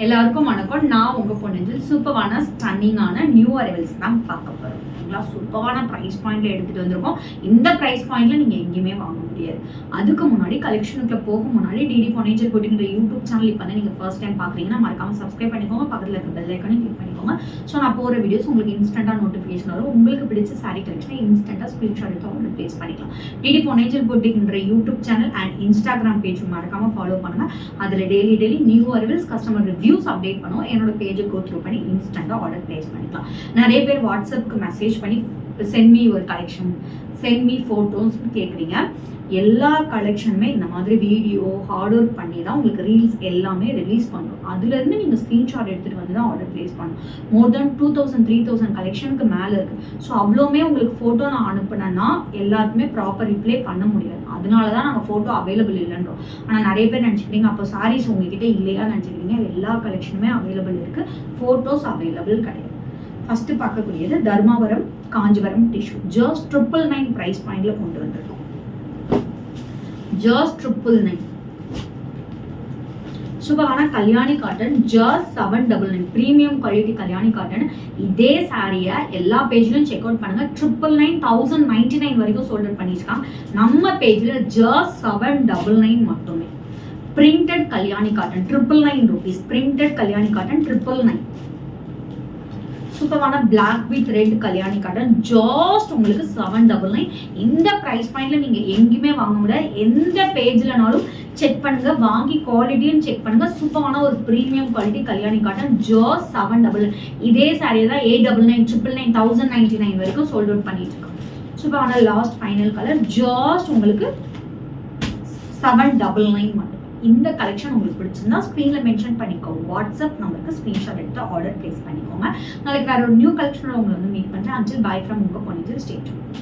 எல்லாருக்கும் வணக்கம். நான் உங்க பொண்ணு சூப்பரான ஸ்டன்னிங்கான நியூ அரைவல்ஸ் தான் பார்க்க போறோம். சூப்பரான பிரைஸ் பாயிண்ட்ல எடுத்துட்டு வந்திருக்கோம். இந்த பிரைஸ் பாயிண்ட்ல நீங்க எங்கேயுமே வாங்க முடியாது. அதுக்கு முன்னாடி கலெக்ஷனுக்குள்ள போக முன்னாடி டிடி பொன்னேஜர் போட்டிங்கிற யூடியூப் சேனல் இப்போ நீங்க ஃபர்ஸ்ட் டைம் பாக்குறீங்கன்னா மறக்காம சப்ஸ்கிரைப் பண்ணிக்கோங்க. பக்கத்துல இருக்க பெல் ஐக்கானையும் கிளிக் பண்ணிக்கோங்க. ஸோ நான் போற வீடியோஸ் உங்களுக்கு இன்ஸ்டன்டா நோட்டிஃபிகேஷன் வரும். உங்களுக்கு பிடிச்ச சாரி கலெக்ஷனை இன்ஸ்டன்டா ஸ்கிரீன்ஷாட் எடுத்து ஆர்டர் பிளேஸ் பண்ணிக்கலாம். டிடி பொன்னேஜர் போட்டிங்கிற YouTube channel and Instagram page மறக்காம ஃபாலோ பண்ணுங்க. அதுல daily new arrivals customer reviews update பண்ணுவோம். என்னோட பேஜை கோ த்ரூ பண்ணி இன்ஸ்டன்டா ஆர்டர் பிளேஸ் பண்ணிக்கலாம். நிறைய பேர் வாட்ஸ்அப்க்கு மெசேஜ் பண்ணி சென்ட் மீ ஒரு கலெக்ஷன், சென்ட் மீ ஃபோட்டோஸ் கேட்குறீங்க. எல்லா கலெக்ஷனுமே இந்த மாதிரி வீடியோ ஹார்ட் ஒர்க் பண்ணி தான் உங்களுக்கு ரீல்ஸ் எல்லாமே ரிலீஸ் பண்ணுறோம். அதுலேருந்து நீங்கள் ஸ்க்ரீன்ஷாட் எடுத்துகிட்டு வந்து தான் ஆர்டர் பிளேஸ் பண்ணணும். மோர் தென் 2000-3000 கலெக்ஷனுக்கு மேலே இருக்குது. ஸோ அவ்வளோமே உங்களுக்கு ஃபோட்டோ நான் அனுப்புனேன்னா எல்லாருக்குமே ப்ராப்பர் ரிப்ளை பண்ண முடியாது. அதனால தான் நாங்கள் ஃபோட்டோ அவைலபிள் இல்லைன்றோம். ஆனால் நிறைய பேர் நினச்சிக்கிறீங்க அப்போ சாரீஸ் உங்ககிட்ட இல்லையா நினச்சிக்கிறீங்க. எல்லா கலெக்ஷனுமே அவைலபிள் இருக்குது, ஃபோட்டோஸ் அவைலபிள் கிடையாது. ஃபர்ஸ்ட் பார்க்கக்கூடியது Dharmavaram Kanchipuram tissue. Just 999 price பாயிண்ட்ல கொண்டு வந்திருக்கோம். ஜஸ்ட் 999. சூப்பரான Kalyani cotton just 799. Premium quality Kalyani cotton. இதே சாரியை எல்லா பேஜ்லயும் செக் அவுட் பண்ணுங்க. 999 1099 வரைக்கும் சோல்ட் அவுட் பண்ணிருக்காங்க. நம்ம பேஜ்ல ஜஸ்ட் 799 மட்டுமே. Printed Kalyani cotton 999 rupees. Printed Kalyani cotton 999. சூப்பரான black with red Kalyani cotton just உங்களுக்கு 799. இந்த பிரைஸ் பாயிண்ட்ல நீங்க எங்கேயுமே வாங்க முடியாது. எந்த பேஜ்லனாலும் செக் பண்ணுங்க, வாங்கி குவாலிட்டியும் செக் பண்ணுங்க. சூப்பரான ஒரு premium quality Kalyani cotton just 799. இதே சாரியை தான் 899, 999, 1099 வரைக்கும் சோல்ட் அவுட் பண்ணிட்டு இருக்கோம். சூப்பரான லாஸ்ட் ஃபைனல் கலர் ஜஸ்ட் உங்களுக்கு 799 மட்டும். இந்த கலெக்ஷன் உங்களுக்கு பிடிச்சிருந்தா ஸ்க்ரீன்ல மென்ஷன் பண்ணிக்கோங்க. வாட்ஸ்அப் நம்பருக்கு ஸ்க்ரீன்ஷாட் எடுத்து ஆர்டர் பிளேஸ் பண்ணிக்கோங்க. நாளைக்கு வேற ஒரு நியூ கலெக்ஷனோட உங்களை வந்து மீட் பண்றேன். அன்டில் பை ஃப்ரம் உங்க பொன்னேஜர். Stay tuned.